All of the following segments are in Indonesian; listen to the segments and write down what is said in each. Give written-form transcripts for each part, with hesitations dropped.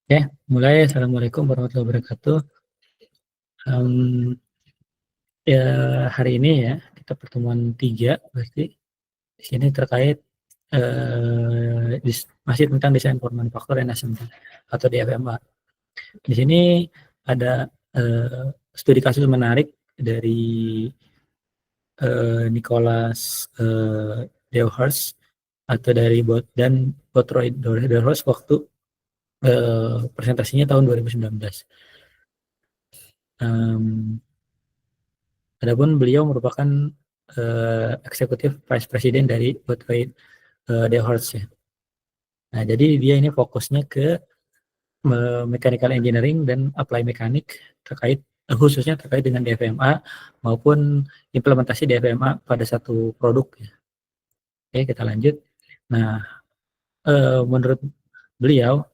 Oke, mulai. Assalamualaikum warahmatullahi wabarakatuh. Mmm, ya hari ini ya, kita pertemuan 3 berarti di sini terkait, masih tentang desain for manufacture and assembly atau DFMA. Di sini ada, studi kasus menarik dari, Nicholas, Dewhurst atau dari Boothroyd Dewhurst waktu, presentasinya tahun 2019. Mmm Adapun beliau merupakan, Executive Vice President dari Boothroyd, Dewhurst ya. Nah, jadi dia ini fokusnya ke mechanical engineering dan apply mekanik terkait khususnya terkait dengan DFMA maupun implementasi DFMA pada satu produk ya. Oke, kita lanjut. Nah, menurut beliau,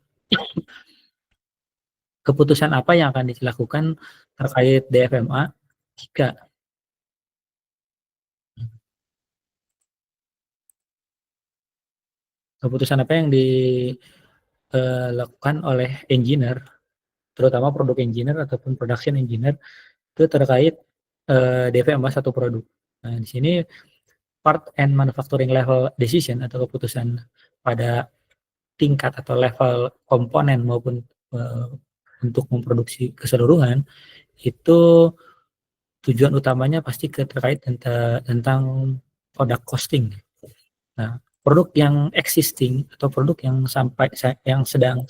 keputusan apa yang akan dilakukan terkait DFMA jika keputusan apa yang dilakukan oleh engineer, terutama produk engineer ataupun production engineer itu terkait, DVMA satu produk. Nah, di sini part and manufacturing level decision atau keputusan pada tingkat atau level komponen maupun, eee, untuk memproduksi keseluruhan, itu tujuan utamanya pasti terkait tentang product costing. Nah, produk yang existing atau produk yang yang sedang,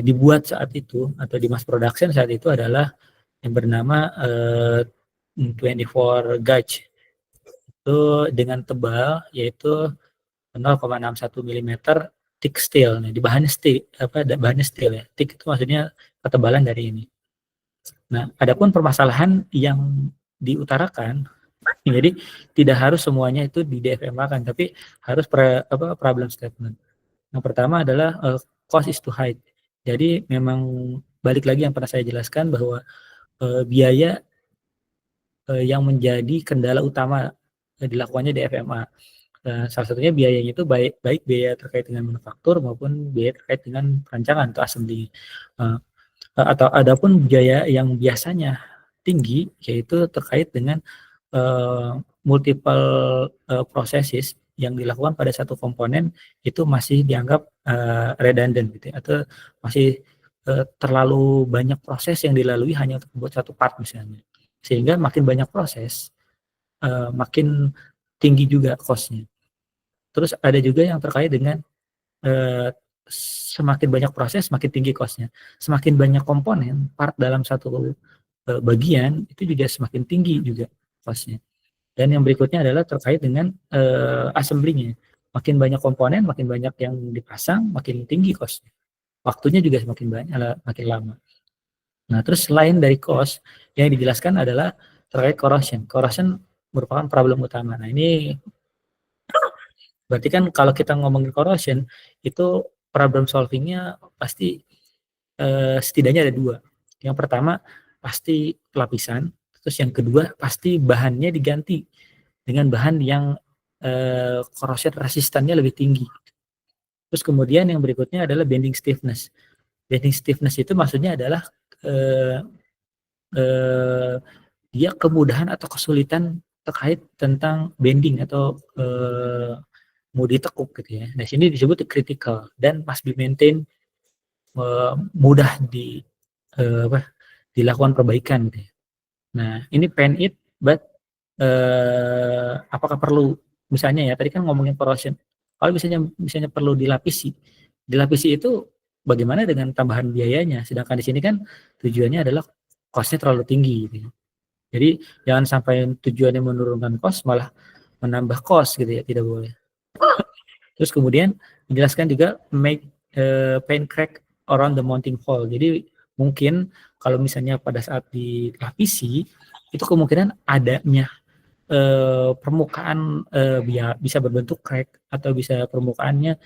dibuat saat itu atau di mass production saat itu adalah yang bernama, 24 gauge. Itu dengan tebal yaitu 0,61 milimeter thick steel. Nah, di bahannya bahannya steel ya. Thick itu maksudnya ketebalan dari ini. Nah, adapun permasalahan yang diutarakan, jadi tidak harus semuanya itu di DFMA-kan, tapi harus problem statement. Yang pertama adalah, cost is too high. Jadi memang balik lagi yang pernah saya jelaskan bahwa, biaya, yang menjadi kendala utama, dilakukannya DFMA. Salah satunya biayanya itu baik baik biaya terkait dengan manufaktur maupun biaya terkait dengan perancangan atau assembly. Eee, atau adapun biaya yang biasanya tinggi, yaitu terkait dengan, multiple, processes yang dilakukan pada satu komponen itu masih dianggap, redundant gitu ya, atau masih, terlalu banyak proses yang dilalui hanya untuk membuat satu part misalnya. Sehingga makin banyak proses, makin tinggi juga cost-nya. Terus ada juga yang terkait dengan, eee, semakin banyak proses semakin tinggi cost-nya, semakin banyak komponen, part dalam satu, bagian itu juga semakin tinggi juga cost-nya. Dan yang berikutnya adalah terkait dengan, assembly-nya. Makin banyak komponen, makin banyak yang dipasang, makin tinggi cost-nya. Waktunya juga makin lama. Nah, terus selain dari cost, yang dijelaskan adalah terkait corrosion. Corrosion merupakan problem utama. Nah, ini berarti kan kalau kita ngomongin corrosion, itu problem solving-nya pasti, setidaknya ada 2. Yang pertama, pasti pelapisan, terus yang kedua pasti bahannya diganti dengan bahan yang, corrosion resistance-nya lebih tinggi. Terus kemudian yang berikutnya adalah bending stiffness. Bending stiffness itu maksudnya adalah, eee eee, dia kemudahan atau kesulitan terkait tentang bending atau, mau ditekuk gitu ya. Nah, sini disebut critical dan must be maintained, mudah dilakukan perbaikan gitu ya. Nah, ini pain it but, apakah perlu misalnya ya tadi kan ngomongin corrosion, kalau misalnya misalnya perlu dilapisi itu bagaimana dengan tambahan biayanya? Sedangkan di sini kan tujuannya adalah cost-nya terlalu tinggi gitu ya. Jadi jangan sampai tujuannya menurunkan cost malah menambah cost gitu ya, tidak boleh. Terus kemudian dijelaskan juga make, paint crack around the mounting hole. Jadi mungkin kalau misalnya pada saat dilapisi, itu kemungkinan adanya, permukaan, bisa berbentuk crack atau bisa permukaannya,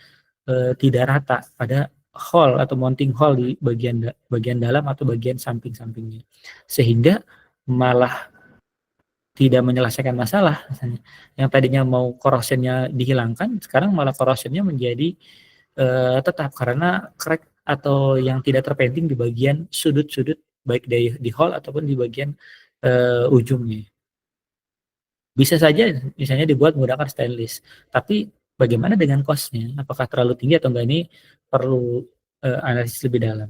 tidak rata pada hole atau mounting hole di bagian dalam atau bagian samping-sampingnya. Sehingga malah tidak menyelesaikan masalah misalnya. Yang tadinya mau corrosion-nya dihilangkan, sekarang malah corrosion-nya menjadi, tetap karena crack atau yang tidak terpainting di bagian sudut-sudut baik di hull ataupun di bagian ujungnya. Bisa saja misalnya dibuat menggunakan stainless, tapi bagaimana dengan cost-nya? Apakah terlalu tinggi atau enggak, ini perlu analisis lebih dalam.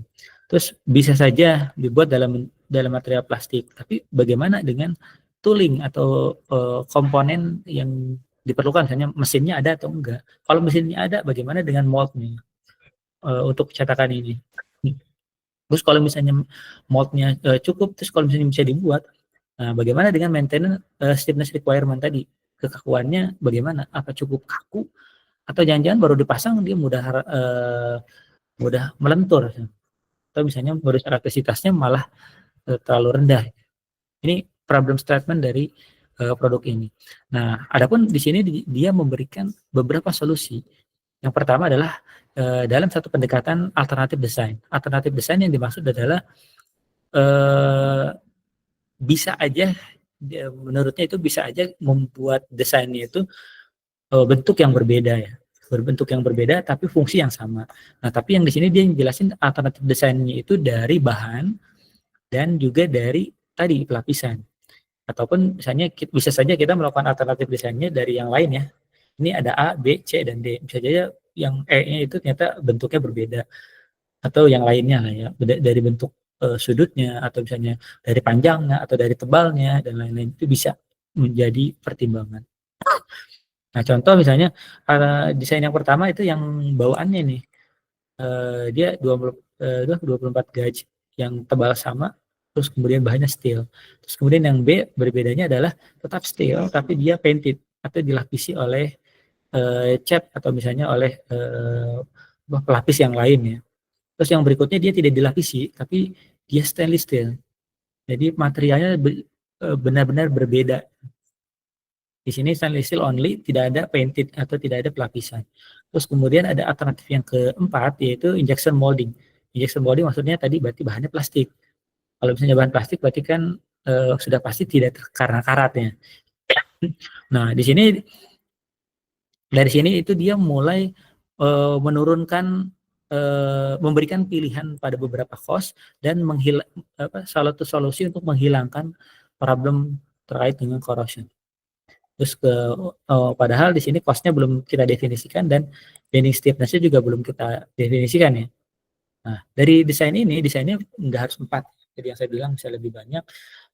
Terus bisa saja dibuat dalam material plastik, tapi bagaimana dengan tooling atau komponen yang diperlukan, misalnya mesinnya ada atau enggak. Kalau mesinnya ada, bagaimana dengan mold-nya untuk cetakan ini. Terus kalau misalnya mold-nya cukup, terus kalau misalnya bisa dibuat, nah, bagaimana dengan maintenance stiffness requirement tadi? Kekakuannya bagaimana? Apa cukup kaku atau jangan-jangan baru dipasang dia mudah melentur, atau misalnya modus elastisitasnya malah terlalu rendah. Ini problem statement dari produk ini. Nah, adapun di sini dia memberikan beberapa solusi. Yang pertama adalah dalam satu pendekatan alternatif desain. Alternatif desain yang dimaksud adalah bisa aja menurutnya itu bisa aja membuat desainnya itu bentuk yang berbeda ya, berbentuk yang berbeda tapi fungsi yang sama. Nah, tapi yang di sini dia jelasin alternatif desainnya itu dari bahan dan juga dari tadi pelapisan. Ataupun misalnya bisa saja kita melakukan alternatif desainnya dari yang lain ya. Ini ada A, B, C, dan D. Bisa saja yang E-nya itu ternyata bentuknya berbeda atau yang lainnya lah ya, dari bentuk sudutnya atau misalnya dari panjangnya atau dari tebalnya dan lain-lain, itu bisa menjadi pertimbangan. Nah, contoh misalnya desain yang pertama itu yang bawaannya nih, dia 24 gauge yang tebal sama, terus kemudian bahannya steel. Terus kemudian yang B berbedanya adalah tetap steel tapi dia painted atau dilapisi oleh cat atau misalnya oleh pelapis yang lain ya. Terus yang berikutnya dia tidak dilapisi tapi dia stainless steel. Jadi materialnya benar-benar berbeda. Di sini stainless steel only, tidak ada painted atau tidak ada pelapisan. Terus kemudian ada alternatif yang keempat, yaitu injection molding. Injection molding maksudnya tadi berarti bahannya plastik. Kalau misalnya bahan plastik berarti kan sudah pasti tidak karena karatnya. Nah, di sini dari sini itu dia mulai menurunkan memberikan pilihan pada beberapa cost dan salah satu solusi untuk menghilangkan problem terkait dengan corrosion. Terus padahal di sini cost-nya belum kita definisikan dan bending stiffness-nya juga belum kita definisikan ya. Nah, dari desain ini, desainnya nggak harus 4. Jadi yang saya bilang bisa lebih banyak,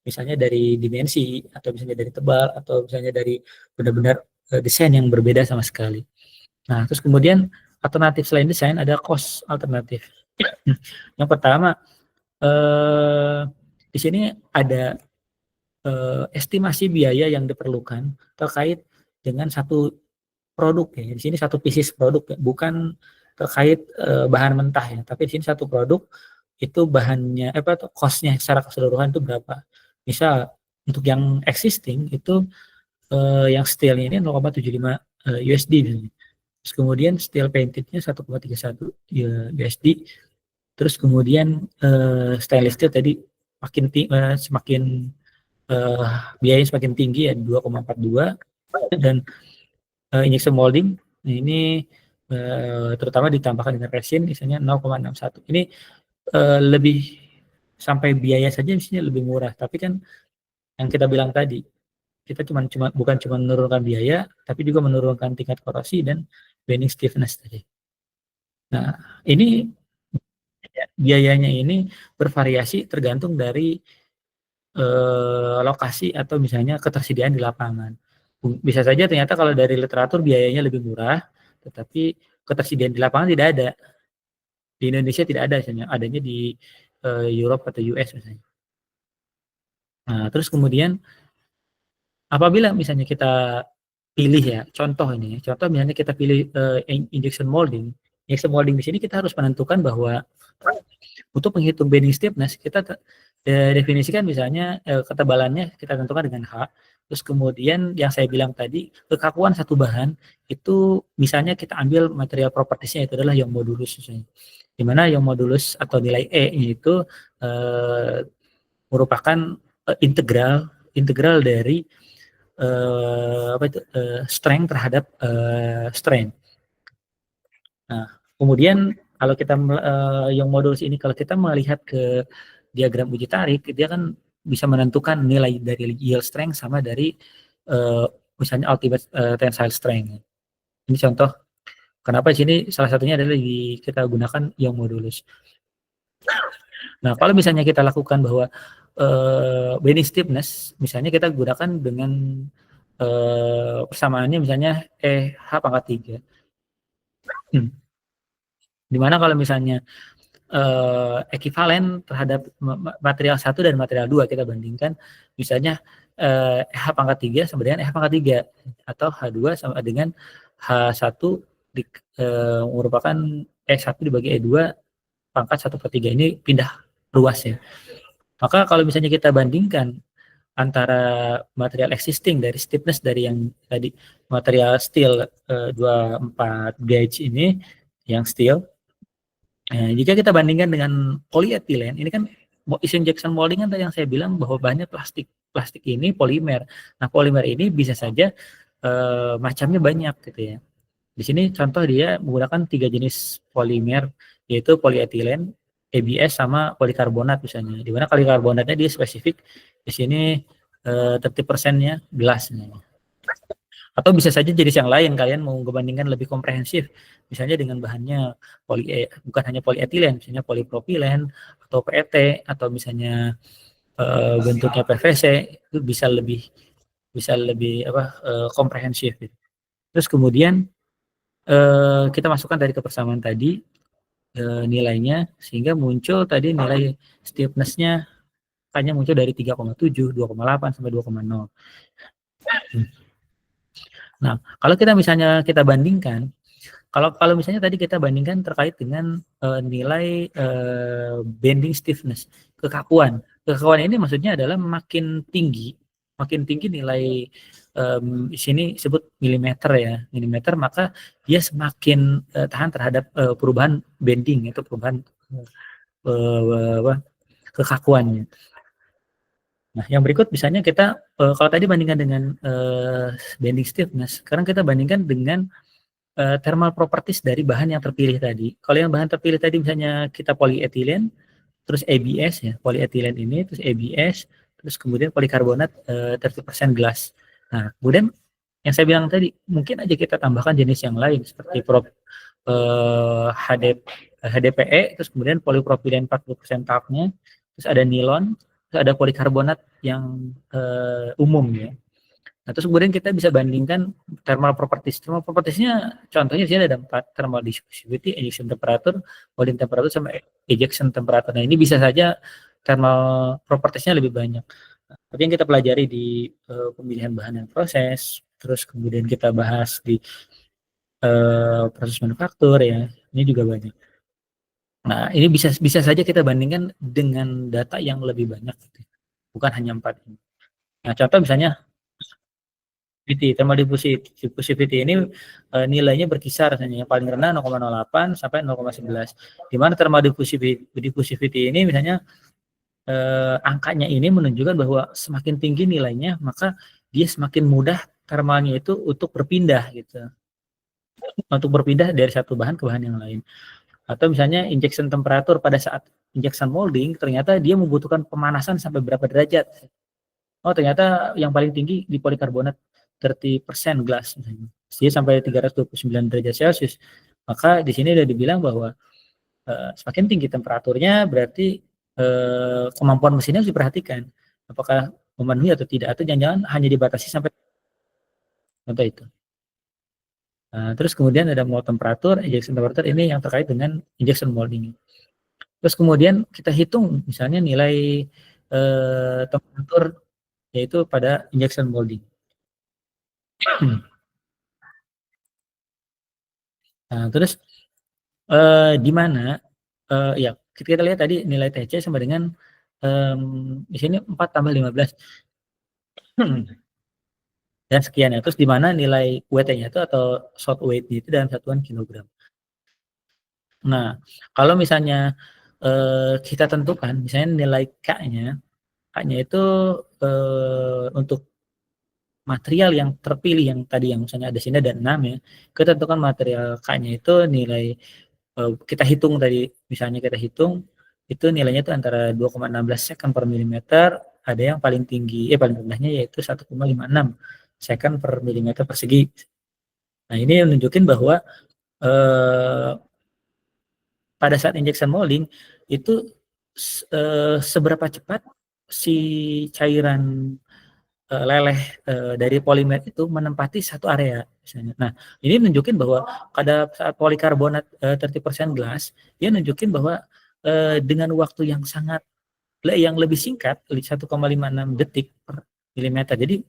misalnya dari dimensi, atau misalnya dari tebal, atau misalnya dari benar-benar desain yang berbeda sama sekali. Nah, terus kemudian alternatif selain desain ada cost alternatif. Yang pertama, di sini ada estimasi biaya yang diperlukan terkait dengan satu produk ya. Di sini satu pieces produk ya, bukan terkait bahan mentah ya, tapi di sini satu produk itu bahannya cost-nya secara keseluruhan itu berapa. Misal untuk yang existing itu yang steel ini 0,75 USD misalnya. Terus kemudian steel painted-nya 1,31 USD. Terus kemudian stainless steel tadi semakin biaya semakin tinggi ya 2,42, dan injection molding ini terutama ditambahkan dengan resin misalnya 0,61. Ini lebih sampai biaya saja misalnya lebih murah, tapi kan yang kita bilang tadi kita bukan cuma menurunkan biaya tapi juga menurunkan tingkat korosi dan bending stiffness tadi. Nah, ini biayanya ini bervariasi tergantung dari lokasi atau misalnya ketersediaan di lapangan. Bisa saja ternyata kalau dari literatur biayanya lebih murah, tetapi ketersediaan di lapangan tidak ada. Di Indonesia tidak ada misalnya, adanya di Europe atau US misalnya. Nah, terus kemudian apabila misalnya kita pilih ya, contoh ini, contoh misalnya kita pilih injection molding. Injection molding di sini kita harus menentukan bahwa untuk menghitung bending stiffness kita definisikan misalnya ketebalannya kita tentukan dengan H. Terus kemudian yang saya bilang tadi, kekakuan satu bahan itu misalnya kita ambil material propertiesnya itu adalah yang modulus misalnya. Di mana yang modulus atau nilai E itu merupakan integral dari strength terhadap strain. Nah, kemudian kalau kita yang modulus ini kalau kita melihat ke diagram uji tarik, dia kan bisa menentukan nilai dari yield strength sama dari misalnya ultimate tensile strength. Ini contoh kenapa di sini salah satunya adalah kita gunakan yang modulus. Nah, kalau misalnya kita lakukan bahwa bending stiffness, misalnya kita gunakan dengan persamaannya misalnya H pangkat 3. Dimana kalau misalnya ekivalen terhadap material 1 dan material 2 kita bandingkan, misalnya H pangkat 3 sama dengan H pangkat 3 atau H2 sama dengan H1 merupakan E1 dibagi E2 pangkat 1/3 ini pindah ruas ya. Maka kalau misalnya kita bandingkan antara material existing dari stiffness dari yang tadi material steel 24 gauge ini yang steel, jika kita bandingkan dengan polyethylene ini kan injection molding kan yang saya bilang bahwa bahannya plastik ini polimer. Nah polimer ini bisa saja macamnya banyak gitu ya. Di sini contoh dia menggunakan 3 jenis polimer yaitu polyethylene, ABS sama polikarbonat misalnya. Di mana polikarbonatnya dia spesifik di sini 30%-nya gelasnya. Atau bisa saja jenis yang lain kalian mau membandingkan lebih komprehensif. Misalnya dengan bahannya bukan hanya polyethylene, misalnya polipropilen atau PET atau misalnya bentuknya PVC itu bisa lebih komprehensif. Gitu. Terus kemudian kita masukkan dari kepersamaan tadi nilainya sehingga muncul tadi nilai stiffness-nya hanya muncul dari 3,7, 2,8 sampai 2,0. Nah, kalau kita bandingkan, kalau misalnya tadi kita bandingkan terkait dengan nilai bending stiffness, kekakuan. Kekakuan ini maksudnya adalah makin tinggi nilai di sini sebut milimeter ya, milimeter maka dia semakin tahan terhadap perubahan bending itu perubahan kekakuannya. Nah, yang berikut misalnya kita kalau tadi bandingkan dengan bending stiffness, sekarang kita bandingkan dengan thermal properties dari bahan yang terpilih tadi. Kalau yang bahan terpilih tadi misalnya kita polyethylene, terus ABS ya, polyethylene ini, terus ABS, terus kemudian polikarbonat 30% glass. Nah, kemudian yang saya bilang tadi, mungkin aja kita tambahkan jenis yang lain seperti HDPE, terus kemudian polipropilen 40% talknya, terus ada nilon, terus ada polikarbonat yang umum ya. Nah, terus kemudian kita bisa bandingkan thermal properties. Thermal propertiesnya contohnya di sini ada 4, thermal diffusivity, ejection temperature, boiling temperature, sama ejection temperature. Nah, ini bisa saja thermal propertiesnya lebih banyak. Tapi yang kita pelajari di pemilihan bahan dan proses, terus kemudian kita bahas di proses manufaktur ya, ini juga banyak. Nah, ini bisa saja kita bandingkan dengan data yang lebih banyak, bukan hanya 4 ini. Nah, contoh misalnya thermal diffusivity ini nilainya berkisar yang paling rendah 0,08 sampai 0,11. Di mana thermal diffusivity ini misalnya angkanya ini menunjukkan bahwa semakin tinggi nilainya maka dia semakin mudah thermalnya itu untuk berpindah gitu. Untuk berpindah dari satu bahan ke bahan yang lain. Atau misalnya injection temperature pada saat injection molding ternyata dia membutuhkan pemanasan sampai berapa derajat. Oh, ternyata yang paling tinggi di polikarbonat 30% glass misalnya. Dia sampai 329 derajat Celcius. Maka di sini sudah dibilang bahwa semakin tinggi temperaturnya berarti kemampuan mesinnya harus diperhatikan. Apakah memenuhi atau tidak, atau jangan-jangan hanya dibatasi sampai contoh itu. Terus kemudian ada mold temperature, ejection temperature ini yang terkait dengan injection molding. Terus kemudian kita hitung misalnya nilai temperatur yaitu pada injection molding. Nah, terus di mana ya kita lihat tadi nilai TC sama dengan di sini 4 tambah 15 dan sekian ya. Terus di mana nilai WT-nya itu atau short weight-nya itu dalam satuan kilogram. Nah, kalau misalnya kita tentukan misalnya nilai K-nya itu untuk material yang terpilih yang tadi yang misalnya ada sini ada 6 ya. Kita tentukan material K-nya itu nilai kita hitung tadi, misalnya kita hitung itu nilainya itu antara 2,16 second per milimeter, ada yang paling tinggi, paling rendahnya yaitu 1,56 second per milimeter persegi. Nah ini menunjukkan bahwa pada saat injection molding itu seberapa cepat si cairan leleh dari polimer itu menempati satu area misalnya. Nah, ini menunjukkan bahwa pada saat polikarbonat 30% glass, dia menunjukkan bahwa dengan waktu yang sangat yang lebih singkat, 1,56 detik per milimeter. Jadi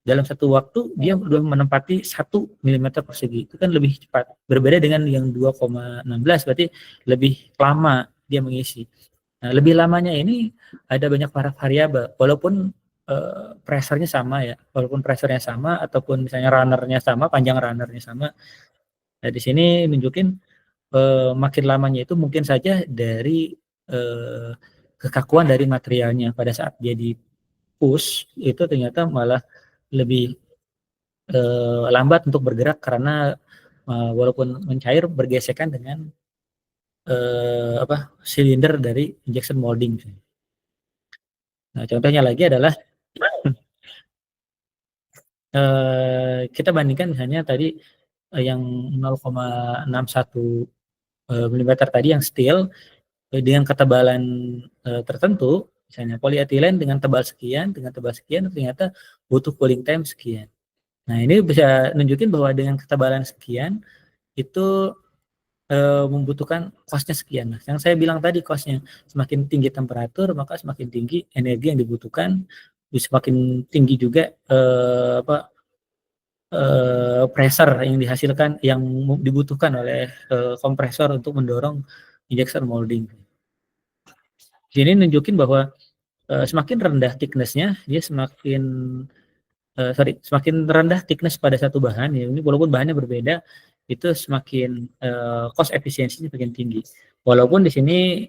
dalam satu waktu dia sudah menempati 1 milimeter persegi. Itu kan lebih cepat. Berbeda dengan yang 2,16 berarti lebih lama dia mengisi. Nah, lebih lamanya ini ada banyak variabel. Walaupun pressure-nya sama ya, walaupun pressure-nya sama ataupun misalnya runner-nya sama, panjang runner-nya sama. Nah, di sini nunjukin makin lamanya itu mungkin saja dari kekakuan dari materialnya pada saat dia di push itu ternyata malah lebih lambat untuk bergerak karena walaupun mencair bergesekan dengan silinder dari injection molding. Nah, contohnya lagi adalah kita bandingkan misalnya tadi yang 0,61 mm tadi yang steel dengan ketebalan tertentu, misalnya polietilen dengan tebal sekian, ternyata butuh cooling time sekian. Nah, ini bisa nunjukin bahwa dengan ketebalan sekian itu membutuhkan cost-nya sekian. Nah, yang saya bilang tadi cost-nya semakin tinggi temperatur maka semakin tinggi energi yang dibutuhkan, semakin tinggi juga pressure yang dihasilkan yang dibutuhkan oleh kompresor untuk mendorong injection molding. Jadi nunjukin bahwa semakin rendah thickness-nya dia semakin rendah thickness pada satu bahan ya, ini walaupun bahannya berbeda itu semakin cost efisiensinya semakin tinggi. Walaupun di sini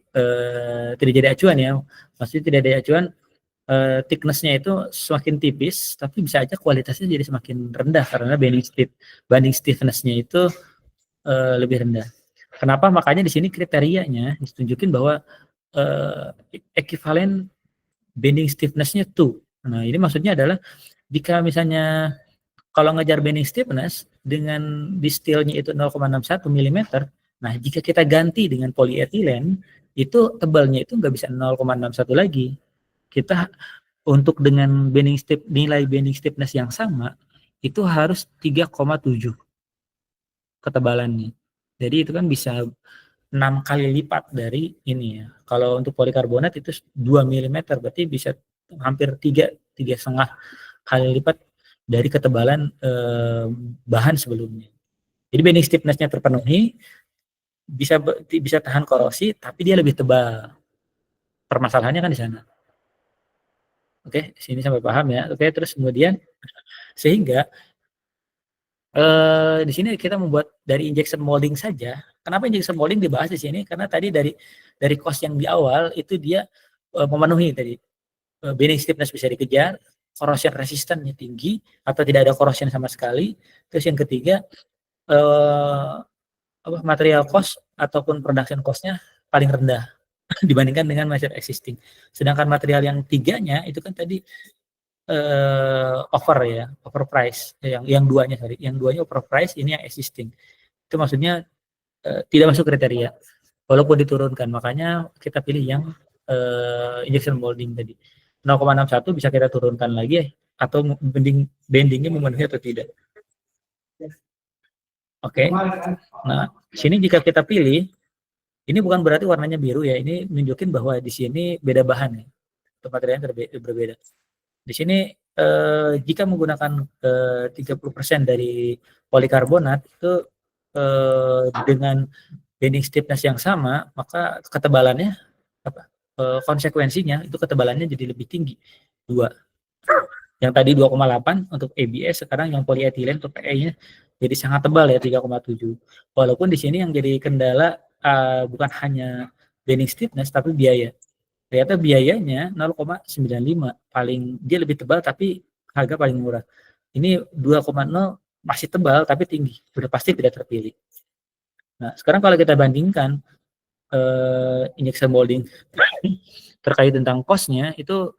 tidak jadi acuan ya, maksudnya tidak ada acuan thickness-nya itu semakin tipis, tapi bisa aja kualitasnya jadi semakin rendah karena bending stiffness-nya itu lebih rendah. Kenapa? Makanya di sini kriterianya ditunjukin bahwa ekivalen bending stiffness-nya 2. Nah, ini maksudnya adalah jika misalnya kalau ngejar bending stiffness dengan distilnya itu 0,61 mm, nah jika kita ganti dengan polyethylene itu tebalnya itu nggak bisa 0,61 lagi. Kita untuk dengan nilai bending stiffness yang sama itu harus 3,7 ketebalannya. Jadi itu kan bisa 6 kali lipat dari ini ya. Kalau untuk polikarbonat itu 2 mm berarti bisa hampir 3,5 kali lipat dari ketebalan bahan sebelumnya. Jadi bending stiffness-nya terpenuhi, bisa tahan korosi, tapi dia lebih tebal. Permasalahannya kan di sana. Oke, sini sampai paham ya. Oke, terus kemudian sehingga di sini kita membuat dari injection molding saja. Kenapa injection molding dibahas di sini? Karena tadi dari cost yang di awal itu dia memenuhi tadi bending stiffness bisa dikejar, corrosion resistance-nya tinggi atau tidak ada corrosion sama sekali. Terus yang ketiga material cost ataupun production cost-nya paling rendah dibandingkan dengan material existing. Sedangkan material yang tiganya itu kan tadi overprice. Yang duanya overprice, ini yang existing. Itu maksudnya tidak masuk kriteria. Walaupun diturunkan, makanya kita pilih yang injection molding tadi. 0,61 bisa kita turunkan lagi atau bendingnya memenuhi atau tidak. Oke. Nah, sini jika kita pilih, ini bukan berarti warnanya biru ya. Ini menunjukkan bahwa di sini beda bahan ya. Materialnya berbeda. Di sini jika menggunakan 30% dari polikarbonat itu dengan bending stiffness yang sama, maka ketebalannya konsekuensinya itu ketebalannya jadi lebih tinggi. 2. Yang tadi 2,8 untuk ABS, sekarang yang polyethylene untuk PE-nya jadi sangat tebal ya 3,7. Walaupun di sini yang jadi kendala bukan hanya bending stiffness tapi biaya. Ternyata biayanya 0,95, paling dia lebih tebal tapi harga paling murah. Ini 2,0 masih tebal tapi tinggi, sudah pasti tidak terpilih. Nah, sekarang kalau kita bandingkan injection molding terkait tentang cost-nya itu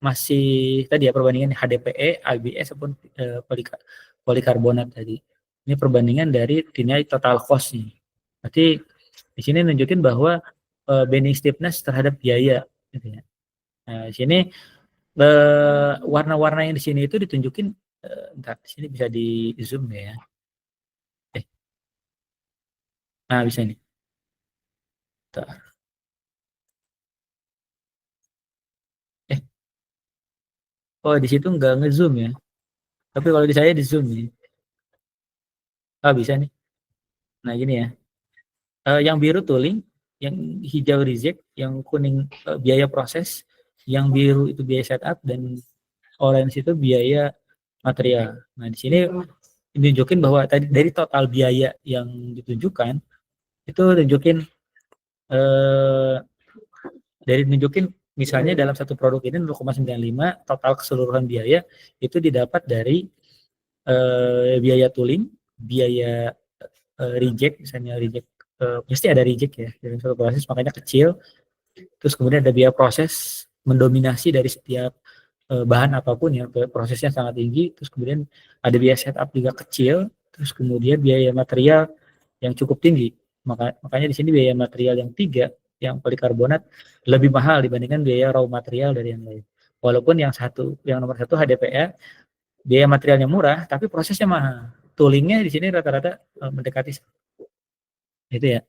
masih tadi ya perbandingan HDPE, ABS ataupun polikarbonat tadi. Ini perbandingan dari nilai total cost-nya. Berarti di sini nunjukin bahwa bending stiffness terhadap biaya gitu ya. Nah, di sini warna-warna yang di sini itu ditunjukin entar di sini bisa di zoom ya. Nah, bisa ini. Eh, oh di situ nggak ngezoom ya. Tapi kalau di saya di zoom nih. Ah, bisa nih. Nah, gini ya. Yang biru tooling, yang hijau reject, yang kuning biaya proses, yang biru itu biaya setup, dan orange itu biaya material. Nah, di sini ditunjukin bahwa tadi dari total biaya yang ditunjukkan itu tunjukin eh, dari nunjukin misalnya dalam satu produk ini 0,95 total keseluruhan biaya itu didapat dari biaya tooling, biaya reject, misalnya reject pasti ada reject ya dalam satu proses makanya kecil. Terus kemudian ada biaya proses mendominasi dari setiap bahan apapun ya, prosesnya sangat tinggi. Terus kemudian ada biaya setup juga kecil. Terus kemudian biaya material yang cukup tinggi. Makanya di sini biaya material yang tiga, yang polikarbonat lebih mahal dibandingkan biaya raw material dari yang lain. Walaupun yang nomor satu HDPE, biaya materialnya murah, tapi prosesnya mahal. Toolingnya di sini rata-rata mendekati itu ya.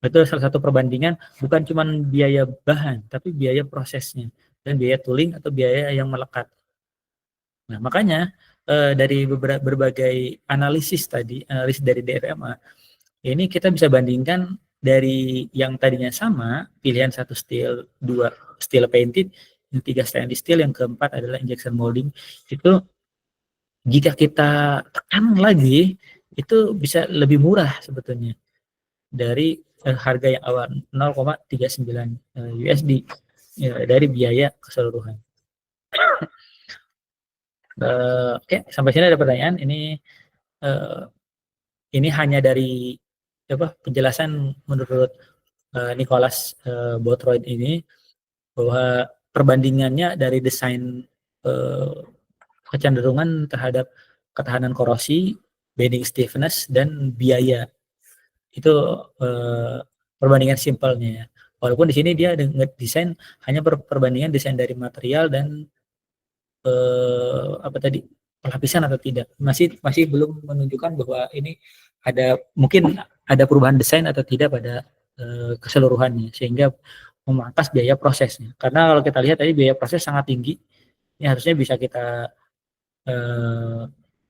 Itu salah satu perbandingan bukan cuma biaya bahan, tapi biaya prosesnya dan biaya tooling atau biaya yang melekat. Nah, makanya dari berbagai analisis dari DFMA, ini kita bisa bandingkan dari yang tadinya sama, pilihan satu steel, dua steel painted, yang tiga stainless steel, yang keempat adalah injection molding. Itu jika kita tekan lagi, itu bisa lebih murah sebetulnya dari harga yang awal 0,39 USD ya, dari biaya keseluruhan. Oke, sampai sini ada pertanyaan. Uh, ini hanya dari penjelasan menurut Nicholas Bothroyd ini, bahwa perbandingannya dari desain kecenderungan terhadap ketahanan korosi, bending stiffness, dan biaya. Itu perbandingan simpelnya ya. Walaupun di sini dia desain hanya perbandingan desain dari material dan apa tadi, pelapisan atau tidak. Masih belum menunjukkan bahwa ini mungkin ada perubahan desain atau tidak pada keseluruhannya sehingga memangkas biaya prosesnya. Karena kalau kita lihat tadi biaya proses sangat tinggi. Ini harusnya bisa kita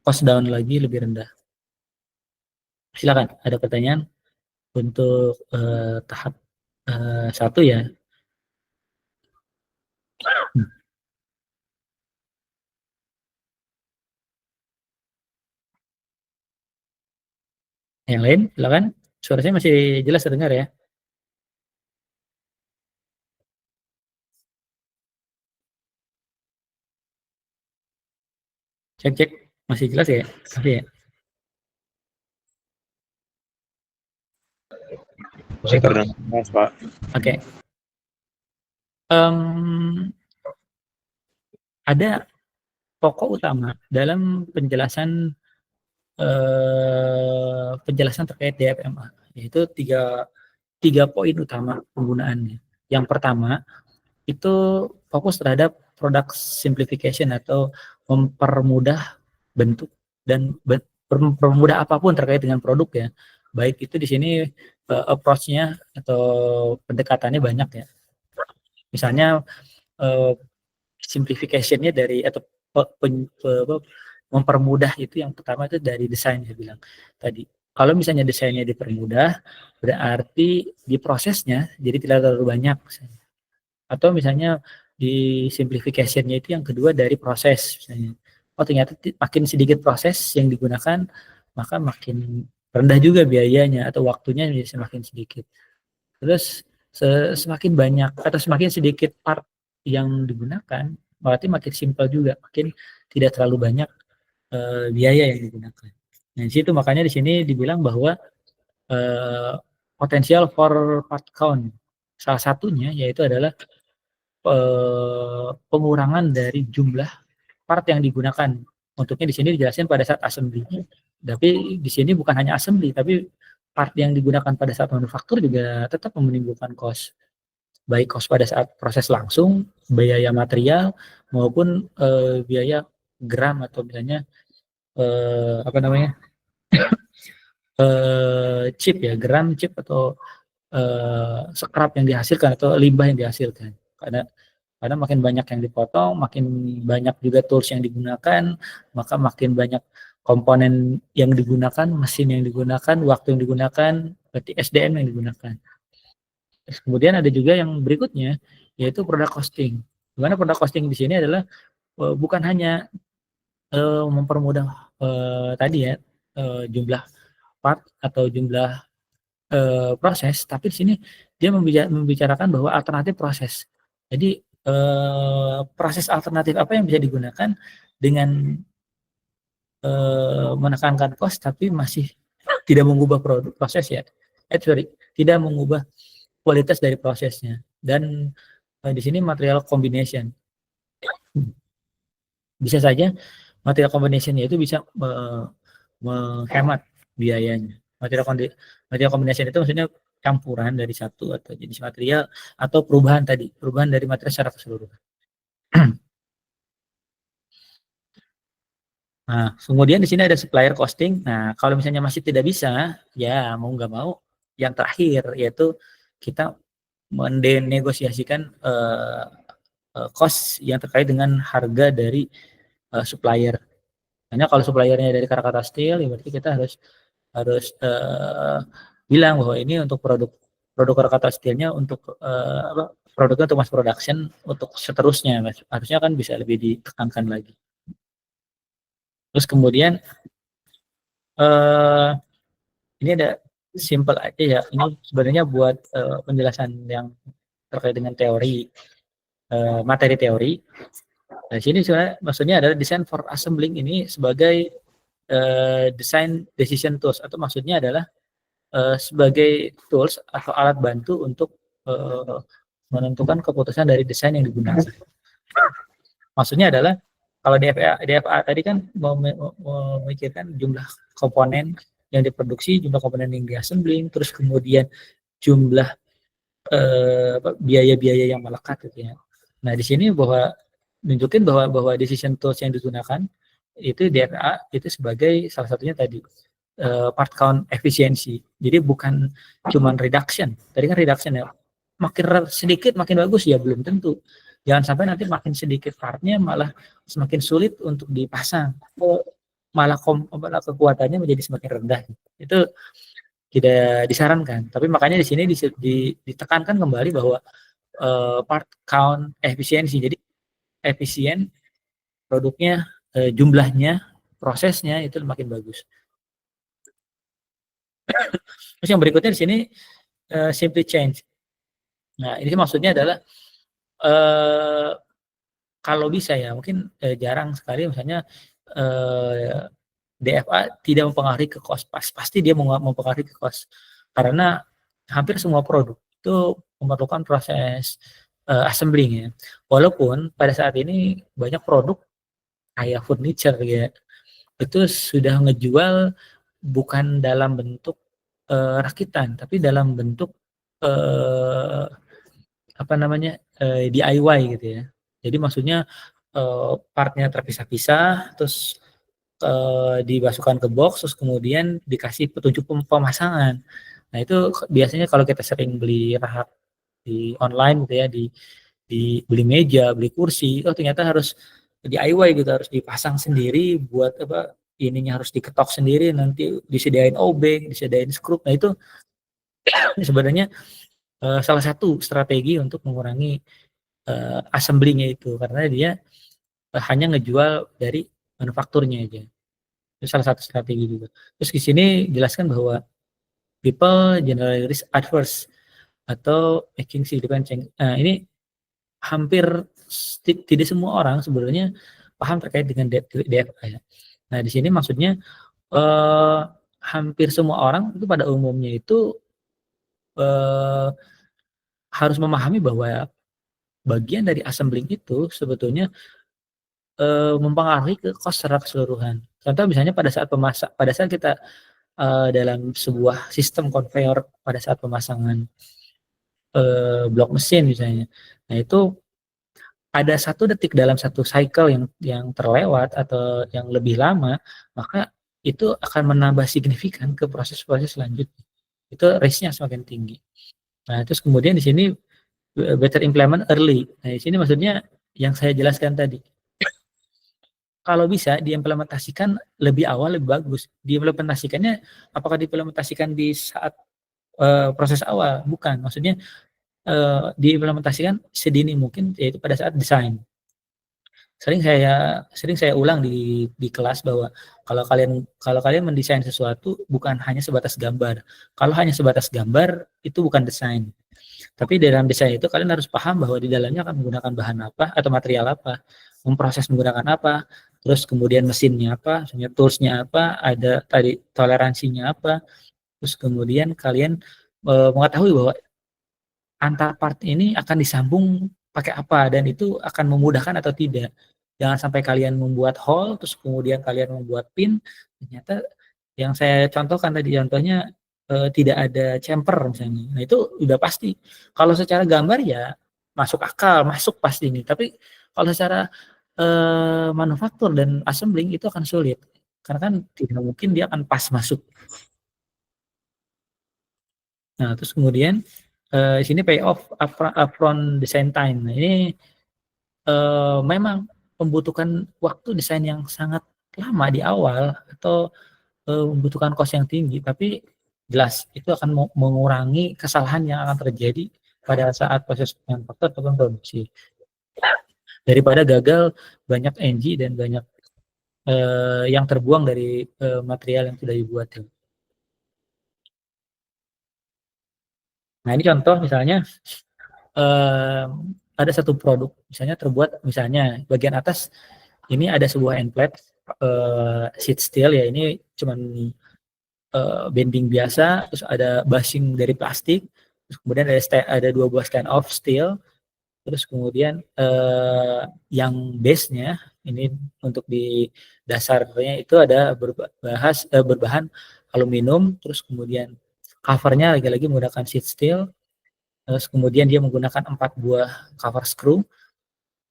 cost down lagi lebih rendah. Silakan, ada pertanyaan untuk tahap satu ya. Yang lain, silakan. Suara saya masih jelas terdengar ya? Cek cek, masih jelas ya? Masih ya? Masih terdengar, Pak. Oke. Ada pokok utama dalam penjelasan terkait DFMA, yaitu tiga poin utama penggunaannya. Yang pertama itu fokus terhadap product simplification atau mempermudah bentuk dan mempermudah apapun terkait dengan produk ya. Baik itu di sini approach-nya atau pendekatannya banyak ya. Misalnya simplification-nya dari atau mempermudah itu yang pertama itu dari desain saya bilang tadi. Kalau misalnya desainnya dipermudah, berarti di prosesnya jadi tidak terlalu banyak. Atau misalnya di simplification-nya itu yang kedua dari proses misalnya. Oh ternyata makin sedikit proses yang digunakan, maka makin rendah juga biayanya atau waktunya jadi semakin sedikit. Terus semakin banyak atau semakin sedikit part yang digunakan, berarti makin simpel juga, makin tidak terlalu banyak biaya yang digunakan. Nah, di situ makanya di sini dibilang bahwa potensial for part count. Salah satunya yaitu adalah pengurangan dari jumlah part yang digunakan. Untuknya di sini dijelasin pada saat assembly. Tapi di sini bukan hanya assembly, tapi part yang digunakan pada saat manufaktur juga tetap menimbulkan cost. Baik cost pada saat proses langsung, biaya material maupun biaya gram atau misalnya apa namanya chip ya, gram chip atau scrap yang dihasilkan atau limbah yang dihasilkan. Karena makin banyak yang dipotong, makin banyak juga tools yang digunakan, maka makin banyak komponen yang digunakan, mesin yang digunakan, waktu yang digunakan, berarti SDM yang digunakan. Terus kemudian ada juga yang berikutnya, yaitu product costing. Dimana product costing di sini adalah bukan hanya mempermudah tadi ya jumlah part atau jumlah proses, tapi di sini dia membicarakan bahwa alternatif proses. Jadi proses alternatif apa yang bisa digunakan dengan menekankan cost tapi masih tidak mengubah produk proses ya. Sorry, tidak mengubah kualitas dari prosesnya. Dan di sini material combination. Bisa saja material combination itu bisa menghemat biayanya. Material combination itu maksudnya campuran dari satu atau jenis material atau perubahan dari material secara keseluruhan. Nah, kemudian di sini ada supplier costing. Nah, kalau misalnya masih tidak bisa, ya mau nggak mau, yang terakhir yaitu kita mendenegosiasikan cost yang terkait dengan harga dari supplier. Hanya kalau suppliernya dari Krakatau Steel, ya berarti kita harus bilang bahwa ini untuk produk Krakatau Steelnya untuk produknya untuk mass production untuk seterusnya, harusnya kan bisa lebih ditekankan lagi. Terus kemudian ini ada simple aja ya. Ini sebenarnya buat penjelasan yang terkait dengan teori, materi teori. Nah, sini sebenarnya maksudnya adalah design for assembling ini sebagai design decision tools, atau maksudnya adalah sebagai tools atau alat bantu untuk menentukan keputusan dari desain yang digunakan. Maksudnya adalah kalau DFA tadi kan memikirkan jumlah komponen yang diproduksi, jumlah komponen yang diassembling, terus kemudian jumlah biaya-biaya yang melekat gitu ya. Nah, di sini bahwa nunjukin bahwa decision tools yang digunakan itu DFA itu sebagai salah satunya tadi part count efisiensi. Jadi bukan cuman reduction. Tadi kan reduction ya. Makin sedikit makin bagus ya, belum tentu. Jangan sampai nanti makin sedikit partnya malah semakin sulit untuk dipasang. Malah kekuatannya menjadi semakin rendah. Itu tidak disarankan. Tapi makanya di sini ditekankan kembali bahwa part count efisiensi. Jadi efisien produknya, jumlahnya, prosesnya itu makin bagus. Terus yang berikutnya di sini simply change. Nah, ini maksudnya adalah kalau bisa ya, mungkin jarang sekali misalnya DFA tidak mempengaruhi ke cost. Pasti dia mempengaruhi ke cost. Karena hampir semua produk itu memerlukan proses assembling ya. Walaupun pada saat ini banyak produk kayak furniture ya, itu sudah ngejual bukan dalam bentuk rakitan, tapi dalam bentuk apa namanya DIY gitu ya. Jadi maksudnya partnya terpisah-pisah, terus dimasukkan ke box, terus kemudian dikasih petunjuk pemasangan. Nah itu biasanya kalau kita sering beli rahat di online gitu ya, di beli meja, beli kursi, oh ternyata harus DIY gitu, harus dipasang sendiri, buat apa ininya harus diketok sendiri, nanti disediain obeng, disediain skrup. Nah itu sebenarnya salah satu strategi untuk mengurangi assembly-nya itu, karena dia hanya ngejual dari manufakturnya aja. Itu salah satu strategi juga. Terus di sini jelaskan bahwa people generally risk adverse atau making significant change. Nah, ini hampir tidak semua orang sebenarnya paham terkait dengan DFA ya. Nah, di sini maksudnya hampir semua orang itu pada umumnya itu harus memahami bahwa bagian dari assembling itu sebetulnya mempengaruhi ke cost secara keseluruhan. Contoh misalnya pada saat kita dalam sebuah sistem conveyor pada saat pemasangan blok mesin misalnya. Nah itu ada 1 detik dalam 1 cycle yang terlewat atau yang lebih lama, maka itu akan menambah signifikan ke proses-proses selanjutnya. Itu risk-nya semakin tinggi. Nah, terus kemudian di sini better implement early. Nah, di sini maksudnya yang saya jelaskan tadi. Kalau bisa diimplementasikan lebih awal lebih bagus. Diimplementasikannya apakah diimplementasikan di saat proses awal? Bukan. Maksudnya diimplementasikan sedini mungkin yaitu pada saat desain. Sering saya ulang di kelas bahwa kalau kalian mendesain sesuatu bukan hanya sebatas gambar. Kalau hanya sebatas gambar itu bukan desain. Tapi dalam desain itu kalian harus paham bahwa di dalamnya akan menggunakan bahan apa atau material apa, memproses menggunakan apa, terus kemudian mesinnya apa, misalnya toolsnya apa, ada tadi toleransinya apa, terus kemudian kalian mengetahui bahwa antar part ini akan disambung pakai apa dan itu akan memudahkan atau tidak. Jangan sampai kalian membuat hole terus kemudian kalian membuat pin ternyata yang saya contohkan tadi contohnya tidak ada chamfer misalnya. Nah itu udah pasti. Kalau secara gambar ya masuk akal, masuk pasti ini. Tapi kalau secara manufaktur dan assembling itu akan sulit. Karena kan tidak mungkin dia akan pas masuk. Nah, terus kemudian di sini payoff upfront design time. Nah, ini memang membutuhkan waktu desain yang sangat lama di awal atau membutuhkan cost yang tinggi, tapi jelas itu akan mengurangi kesalahan yang akan terjadi pada saat proses manufaktur ataupun produksi. Daripada gagal banyak NG dan banyak yang terbuang dari material yang sudah dibuat. Nah, ini contoh misalnya ada satu produk misalnya terbuat misalnya bagian atas ini ada sebuah end plate sheet steel ya, ini cuman bending biasa, terus ada bushing dari plastik, terus kemudian ada 2 buah stand off steel, terus kemudian yang base-nya ini untuk di dasarnya itu ada berbahan aluminium, terus kemudian covernya lagi-lagi menggunakan sheet steel, terus kemudian dia menggunakan 4 buah cover screw,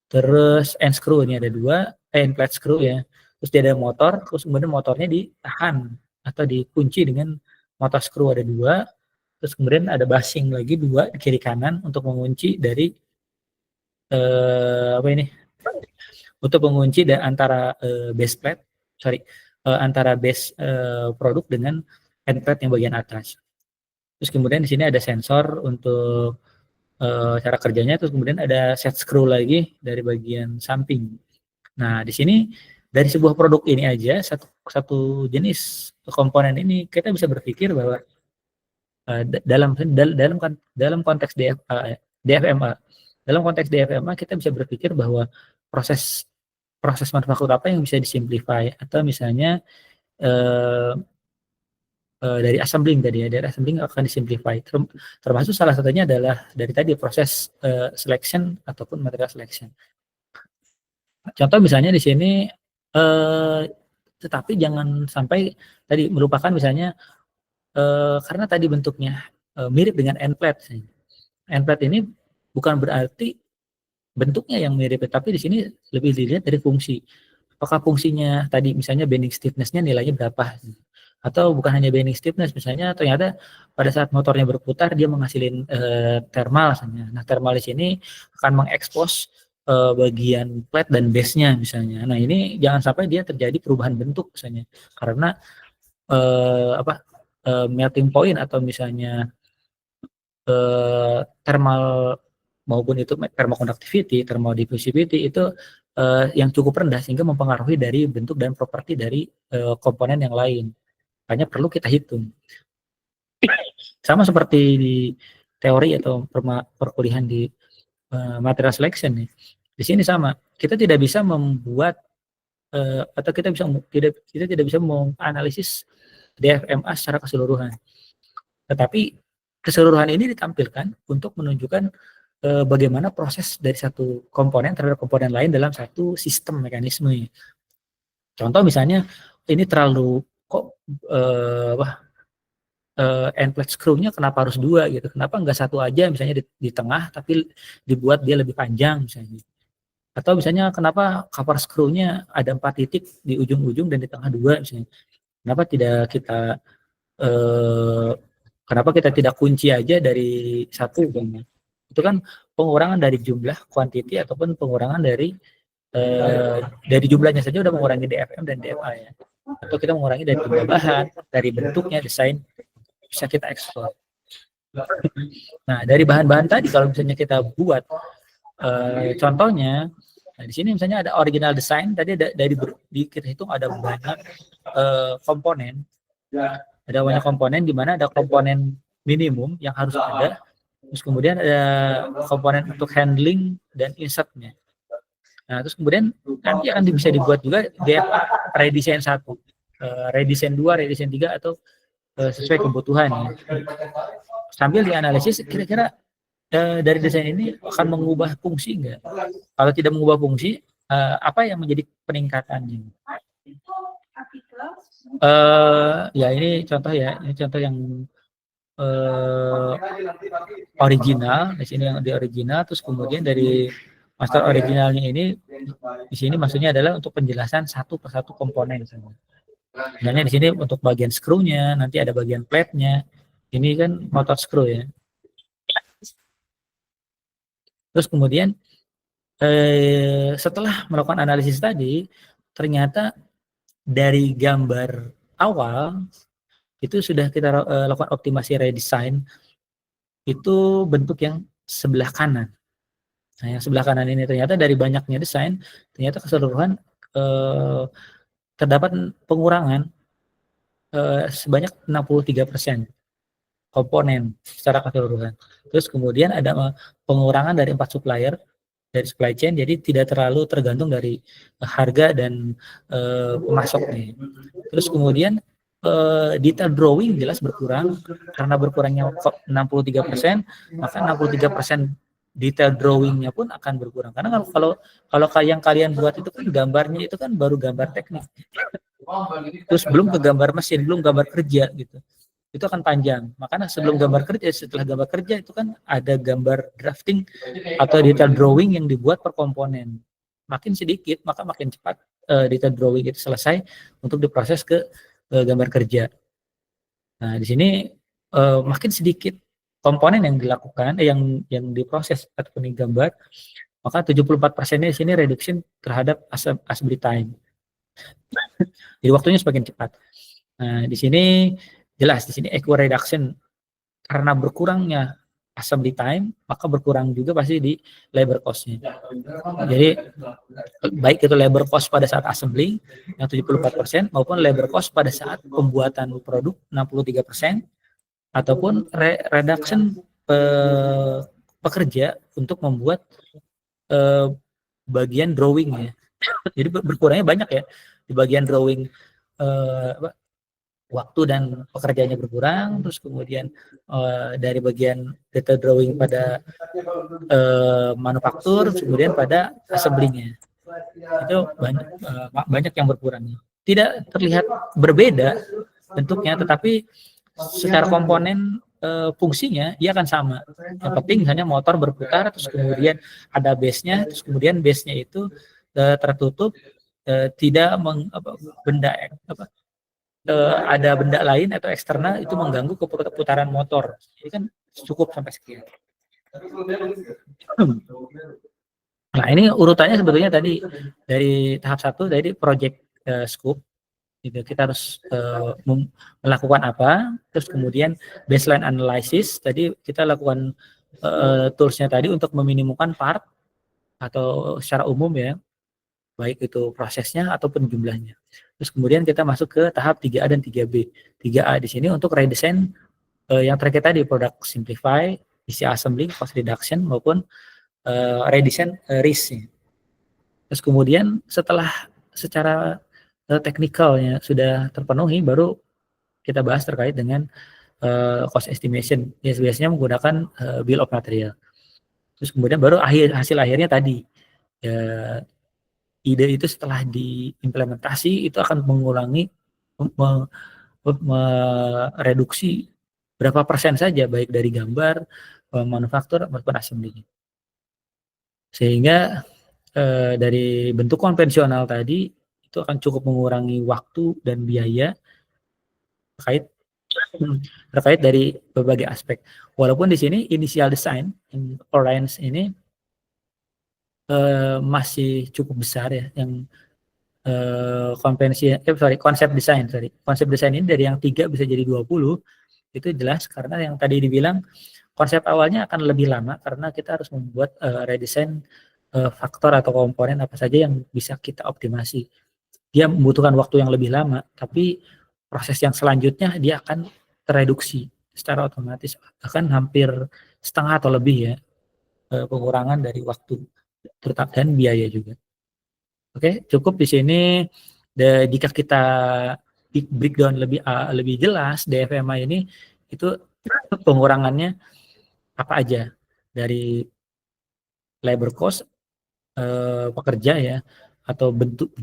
terus end screw ini ada 2, end plate screw ya, terus dia ada motor, terus kemudian motornya ditahan atau dikunci dengan motor screw ada 2, terus kemudian ada bushing lagi 2 di kiri kanan untuk mengunci dari apa ini? Untuk mengunci antara base plate, antara base produk dengan end plate yang bagian atas. Terus kemudian di sini ada sensor untuk cara kerjanya, terus kemudian ada set screw lagi dari bagian samping. Nah, di sini dari sebuah produk ini aja satu jenis komponen ini kita bisa berpikir bahwa dalam konteks DFMA dalam konteks DFMA kita bisa berpikir bahwa proses proses manufaktur apa yang bisa disimplify atau misalnya dari assembling tadi ya, dari assembling akan disimplify. Termasuk salah satunya adalah dari tadi proses selection ataupun material selection. Contoh misalnya di sini tetapi jangan sampai tadi melupakan misalnya karena tadi bentuknya mirip dengan end plate. End plate ini bukan berarti bentuknya yang mirip, tapi di sini lebih dilihat dari fungsi. Apakah fungsinya tadi misalnya bending stiffness-nya nilainya berapa? Atau bukan hanya bending stiffness, misalnya ternyata pada saat motornya berputar dia menghasilkan thermal misalnya. Nah, thermal di sini akan mengekspos bagian plate dan base-nya misalnya. Nah, ini jangan sampai dia terjadi perubahan bentuk misalnya karena melting point atau misalnya thermal maupun itu thermal conductivity, thermal diffusivity itu yang cukup rendah sehingga mempengaruhi dari bentuk dan properti dari komponen yang lain. Makanya perlu kita hitung. Sama seperti di teori atau perkuliahan di material selection nih. Di sini sama. Kita tidak bisa membuat atau kita tidak bisa menganalisis DFMA secara keseluruhan. Tetapi keseluruhan ini ditampilkan untuk menunjukkan bagaimana proses dari satu komponen terhadap komponen lain dalam satu sistem mekanisme. Contoh misalnya ini terlalu end plate screw-nya kenapa harus 2 gitu? Kenapa enggak satu aja misalnya di tengah tapi dibuat dia lebih panjang misalnya. Atau misalnya kenapa cover screw-nya ada 4 titik di ujung-ujung dan di tengah 2 misalnya. Kenapa kita tidak kunci aja dari satu gitu. Itu kan pengurangan dari jumlah quantity ataupun pengurangan dari jumlahnya saja udah mengurangi DFM dan DFA ya. Atau kita mengurangi dari jumlah bahan, dari bentuknya, desain, bisa kita eksplor. Nah, dari bahan-bahan tadi kalau misalnya kita buat contohnya, nah di sini misalnya ada original design, tadi kita hitung ada banyak komponen. Ada banyak komponen di mana ada komponen minimum yang harus ada, terus kemudian ada komponen untuk handling dan insertnya. Nah, terus kemudian nanti akan bisa dibuat juga DFA redesign 1, redesign 2, redesign 3 atau sesuai kebutuhan ya. Sambil dianalisis kira-kira dari desain ini akan mengubah fungsi enggak? Kalau tidak mengubah fungsi, apa yang menjadi peningkatannya? Ya ini contoh ya, ini contoh yang original. Di sini yang di original, terus kemudian dari master originalnya ini, di sini maksudnya adalah untuk penjelasan satu persatu komponen. Misalnya di sini untuk bagian screw-nya, nanti ada bagian plate-nya. Ini kan motor screw ya. Terus kemudian setelah melakukan analisis tadi, ternyata dari gambar awal itu sudah kita lakukan optimasi redesign, itu bentuk yang sebelah kanan. Nah, yang sebelah kanan ini ternyata dari banyaknya desain, ternyata keseluruhan terdapat pengurangan sebanyak 63% komponen secara keseluruhan. Terus kemudian ada pengurangan dari 4 supplier dari supply chain, jadi tidak terlalu tergantung dari harga dan pemasoknya. Terus kemudian detail drawing jelas berkurang, karena berkurangnya 63%, maka 63% detail drawingnya pun akan berkurang. Karena kalau yang kalian buat itu kan gambarnya itu kan baru gambar teknik, terus belum ke gambar mesin, belum gambar kerja gitu. Itu akan panjang. Makanya sebelum gambar kerja, setelah gambar kerja itu kan ada gambar drafting atau detail drawing yang dibuat per komponen. Makin sedikit, maka makin cepat detail drawing itu selesai untuk diproses ke gambar kerja. Nah, di sini makin sedikit komponen yang dilakukan, yang diproses ataupun digambar, maka 74%-nya di sini reduction terhadap assembly time. Jadi waktunya semakin cepat. Nah, di sini jelas di sini eco reduction, karena berkurangnya assembly time, maka berkurang juga pasti di labor cost-nya. Jadi baik itu labor cost pada saat assembly yang 74% maupun labor cost pada saat pembuatan produk 63%, ataupun reduction pekerja untuk membuat bagian drawing ya. Jadi berkurangnya banyak ya di bagian drawing, waktu dan pekerjaannya berkurang. Terus kemudian dari bagian detail drawing pada manufaktur, kemudian pada assembly-nya itu banyak yang berkurang. Tidak terlihat berbeda bentuknya, tetapi secara komponen fungsinya dia akan sama. Yang penting misalnya motor berputar, terus kemudian ada base-nya, terus kemudian base-nya itu tertutup, tidak ada benda lain atau eksternal itu mengganggu keputaran motor. Ini kan cukup sampai sekian. Nah, ini urutannya sebetulnya tadi dari tahap 1 dari project scope. Gitu. Kita harus melakukan apa, terus kemudian baseline analysis, tadi kita lakukan toolsnya tadi untuk meminimumkan part atau secara umum ya, baik itu prosesnya ataupun jumlahnya. Terus kemudian kita masuk ke tahap 3A dan 3B. 3A di sini untuk redesign yang terakhir tadi, product simplify, isi assembly, cost reduction, maupun redesign risk. Terus kemudian setelah secara teknikalnya sudah terpenuhi, baru kita bahas terkait dengan cost estimation. Ya, biasanya menggunakan bill of material. Terus kemudian baru hasil akhirnya tadi, ide itu setelah diimplementasi itu akan mengurangi, mereduksi berapa persen saja, baik dari gambar, manufaktur maupun assembly. Sehingga dari bentuk konvensional tadi itu akan cukup mengurangi waktu dan biaya terkait dari berbagai aspek. Walaupun di sini initial design orange ini masih cukup besar ya, yang konsep desain ini dari yang 3 bisa jadi 20, itu jelas karena yang tadi dibilang konsep awalnya akan lebih lama karena kita harus membuat redesign faktor atau komponen apa saja yang bisa kita optimasi. Dia membutuhkan waktu yang lebih lama, tapi proses yang selanjutnya dia akan tereduksi secara otomatis, bahkan hampir setengah atau lebih ya, pengurangan dari waktu terutama dan biaya juga. Oke, cukup di sini. Jika kita breakdown lebih jelas DFMA ini, itu pengurangannya apa aja dari labor cost pekerja ya, atau bentuk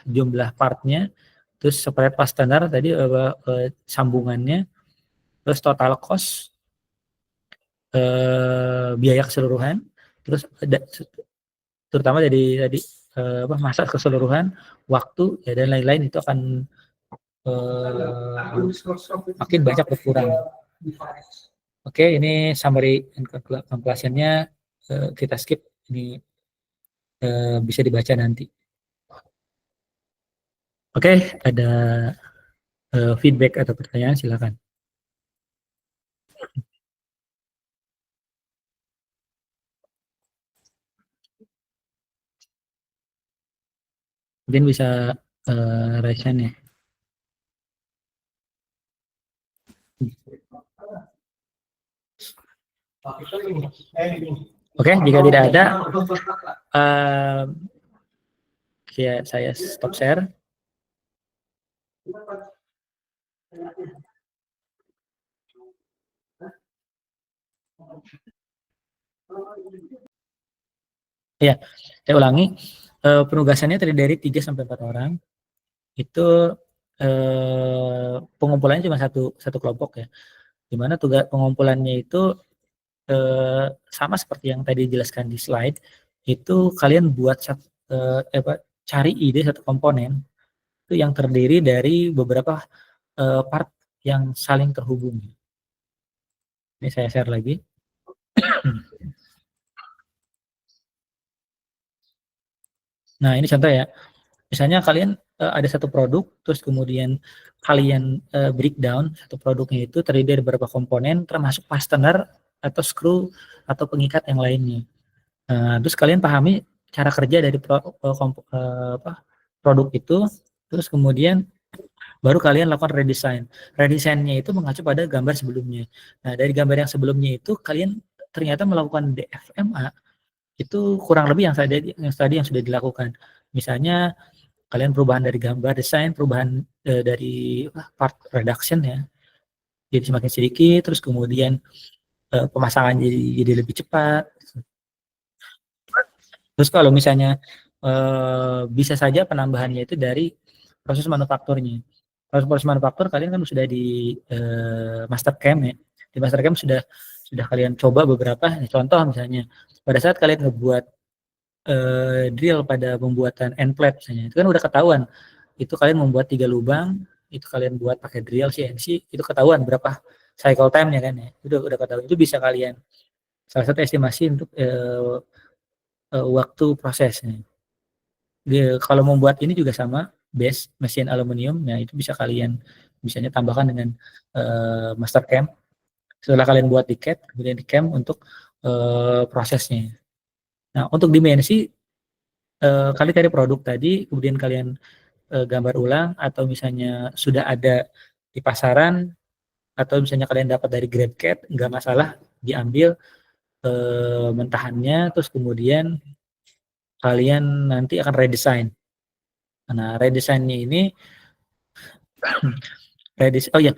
jumlah partnya, terus spread fastener tadi sambungannya, terus total cost, biaya keseluruhan, terus terutama dari tadi masa keseluruhan, waktu ya, dan lain-lain itu akan makin banyak berkurang. Oke, ini summary and conclusion-nya, kita skip ini, bisa dibaca nanti. Oke, ada feedback atau pertanyaan, silakan. Mungkin bisa raise hand ya. Oke, jika tidak ada, ya saya stop share. Ya, saya ulangi. Penugasannya terdiri dari 3 sampai 4 orang. Itu pengumpulannya cuma satu kelompok ya. Di mana tugas pengumpulannya itu sama seperti yang tadi dijelaskan di slide. Itu kalian buat cari ide satu komponen itu yang terdiri dari beberapa part yang saling terhubung. Ini saya share lagi. Nah, ini contoh ya. Misalnya kalian ada satu produk, terus kemudian kalian breakdown satu produknya itu terdiri dari beberapa komponen, termasuk fastener atau screw atau pengikat yang lainnya. Terus kalian pahami cara kerja dari produk itu, terus kemudian baru kalian lakukan redesign. Redesign-nya itu mengacu pada gambar sebelumnya. Nah, dari gambar yang sebelumnya itu kalian ternyata melakukan DFMA itu kurang lebih yang tadi yang sudah dilakukan. Misalnya kalian perubahan dari gambar desain, perubahan dari part reduction ya, jadi semakin sedikit, terus kemudian pemasangan jadi lebih cepat. Terus kalau misalnya bisa saja penambahannya itu dari proses manufakturnya. Kalau proses manufaktur kalian kan sudah di Mastercam ya. Di Mastercam sudah kalian coba beberapa contoh, misalnya pada saat kalian ngebuat drill pada pembuatan end plate misalnya, itu kan udah ketahuan itu kalian membuat 3 lubang, itu kalian buat pakai drill CNC, itu ketahuan berapa cycle time-nya kan ya, udah ketahuan. Itu bisa kalian salah satu estimasi untuk waktu prosesnya. Kalau membuat ini juga sama, base mesin aluminium, ya itu bisa kalian misalnya tambahkan dengan Mastercam. Setelah kalian buat di CAD, kemudian di CAM untuk prosesnya. Nah, untuk dimensi, kalian cari produk tadi, kemudian kalian gambar ulang, atau misalnya sudah ada di pasaran, atau misalnya kalian dapat dari GrabCAD, nggak masalah, diambil mentahannya, terus kemudian kalian nanti akan redesign. Nah, redesign-nya ini oh ya,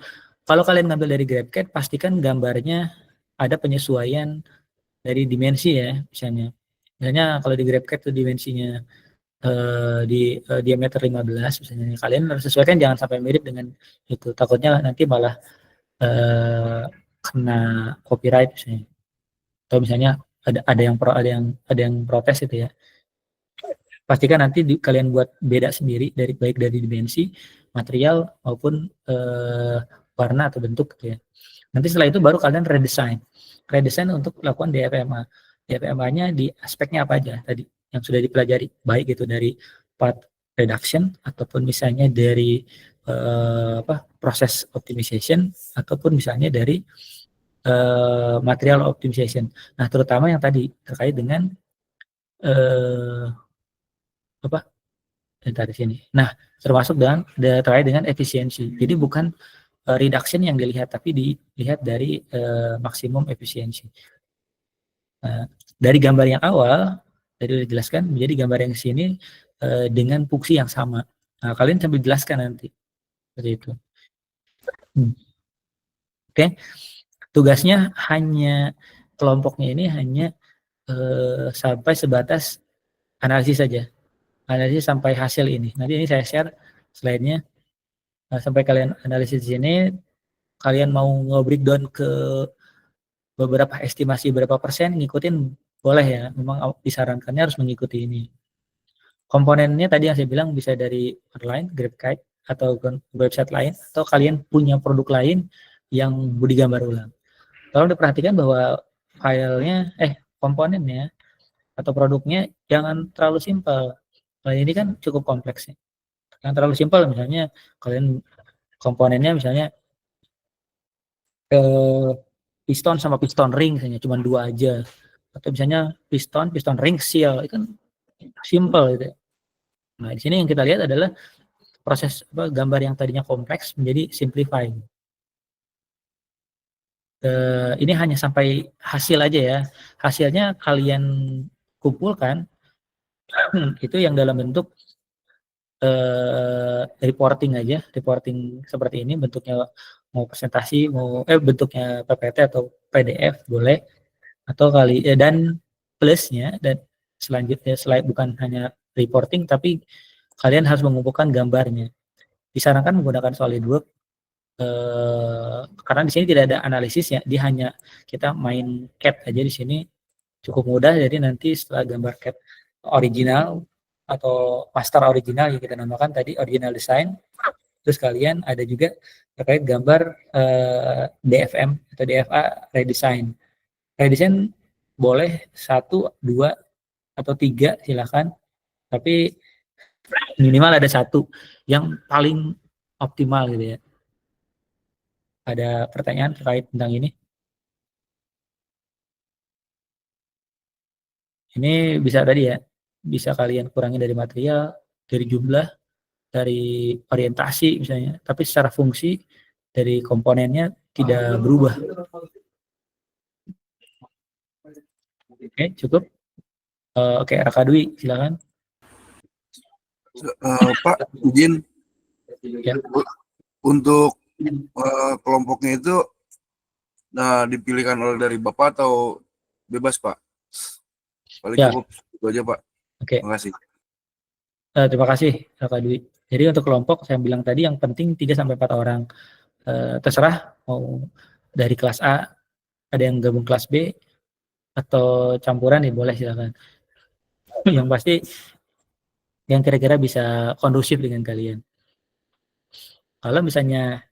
kalau kalian ngambil dari GrabCAD pastikan gambarnya ada penyesuaian dari dimensi ya, misalnya. Misalnya kalau di GrabCAD itu dimensinya di diameter 15 misalnya. Kalian harus sesuaikan, jangan sampai mirip dengan itu. Takutnya nanti malah kena copyright misalnya. Atau misalnya ada yang protes itu ya. Pastikan nanti kalian buat beda sendiri baik dari dimensi, material maupun warna atau bentuk gitu ya. Nanti setelah itu baru kalian redesign. Redesign untuk melakukan DFMA. DFMA-nya di aspeknya apa aja tadi yang sudah dipelajari, baik itu dari part reduction ataupun misalnya dari proses optimization ataupun misalnya dari material optimization. Nah, terutama yang tadi terkait dengan apa dari sini. Nah, termasuk terkait dengan efisiensi. Jadi bukan reduction yang dilihat, tapi dilihat dari maksimum efisiensi. Dari gambar yang awal, tadi sudah dijelaskan, menjadi gambar yang sini dengan fungsi yang sama. Nah, kalian sambil jelaskan nanti. Seperti itu. Oke. Tugasnya hanya, kelompoknya ini hanya sampai sebatas analisis saja. Analisis sampai hasil ini. Nanti ini saya share slide-nya. Sampai kalian analisis di sini, kalian mau nge-breakdown ke beberapa estimasi berapa persen, ngikutin boleh ya. Memang disarankannya harus mengikuti ini. Komponennya tadi yang saya bilang bisa dari online, GrabCAD, atau website lain, atau kalian punya produk lain yang mau digambar ulang. Tolong diperhatikan bahwa filenya, komponennya atau produknya jangan terlalu simpel. Nah, ini kan cukup kompleks ya. Yang terlalu simpel misalnya kalian komponennya misalnya piston sama piston ring misalnya cuma 2 aja, atau misalnya piston ring seal, itu kan simple gitu ya. Nah, di sini yang kita lihat adalah proses gambar yang tadinya kompleks menjadi simplify. Ini hanya sampai hasil aja ya. Hasilnya kalian kumpulkan itu yang dalam bentuk reporting aja, reporting seperti ini bentuknya, mau presentasi, mau bentuknya PPT atau PDF boleh, atau dan plusnya dan selanjutnya selain bukan hanya reporting tapi kalian harus mengumpulkan gambarnya. Disarankan menggunakan SolidWorks karena di sini tidak ada analisisnya, dia hanya kita main CAD aja di sini, cukup mudah. Jadi nanti setelah gambar CAD original atau master original yang kita namakan tadi original design, terus kalian ada juga terkait gambar DFM atau DFA redesign. Redesign boleh 1, 2, atau 3 silakan, tapi minimal ada 1 yang paling optimal gitu ya. Ada pertanyaan terkait tentang ini? Ini bisa tadi ya, bisa kalian kurangi dari material, dari jumlah, dari orientasi misalnya, tapi secara fungsi dari komponennya tidak berubah. Oke, cukup. Oke, Raka Dwi, silakan. Pak, izin. Ya. Untuk kelompoknya itu dipilihkan oleh dari Bapak atau bebas, Pak? Paling ya. cukup itu aja, Pak. Oke. Terima kasih. Terima kasih, Raka Dwi. Jadi untuk kelompok saya bilang tadi yang penting 3-4 orang. Terserah mau dari kelas A, ada yang gabung kelas B, atau campuran ya boleh silakan. Yang pasti yang kira-kira bisa kondusif dengan kalian. Kalau misalnya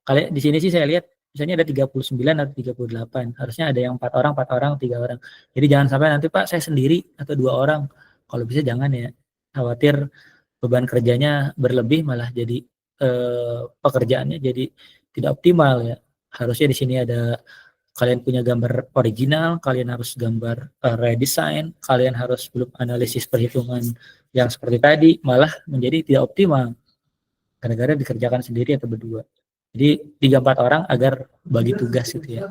kalian di sini sih saya lihat misalnya ada 39 atau 38, harusnya ada yang 4 orang, 3 orang. Jadi jangan sampai nanti Pak saya sendiri atau 2 orang. Kalau bisa jangan ya. Khawatir beban kerjanya berlebih malah jadi pekerjaannya jadi tidak optimal ya. Harusnya di sini ada kalian punya gambar original, kalian harus gambar redesign, kalian harus belum analisis perhitungan yang seperti tadi, malah menjadi tidak optimal. Kadang-kadang dikerjakan sendiri atau berdua. Jadi 3-4 orang agar bagi tugas gitu ya.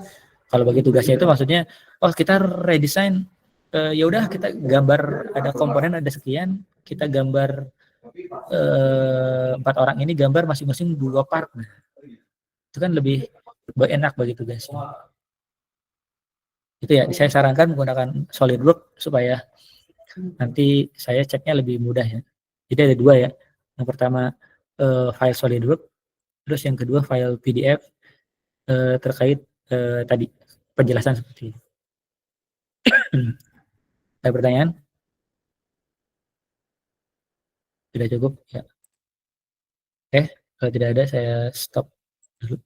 Kalau bagi tugasnya itu maksudnya, oh kita redesign, ya udah kita gambar ada komponen ada sekian, kita gambar empat orang ini gambar masing-masing 2 part. Nah, itu kan lebih enak begitu guys. Itu ya, saya sarankan menggunakan SolidWorks supaya nanti saya ceknya lebih mudah ya. Jadi ada 2 ya. Yang pertama file SolidWorks, terus yang kedua file PDF terkait tadi penjelasan seperti ini. Ada pertanyaan? Tidak cukup? Ya. Kalau tidak ada saya stop dulu.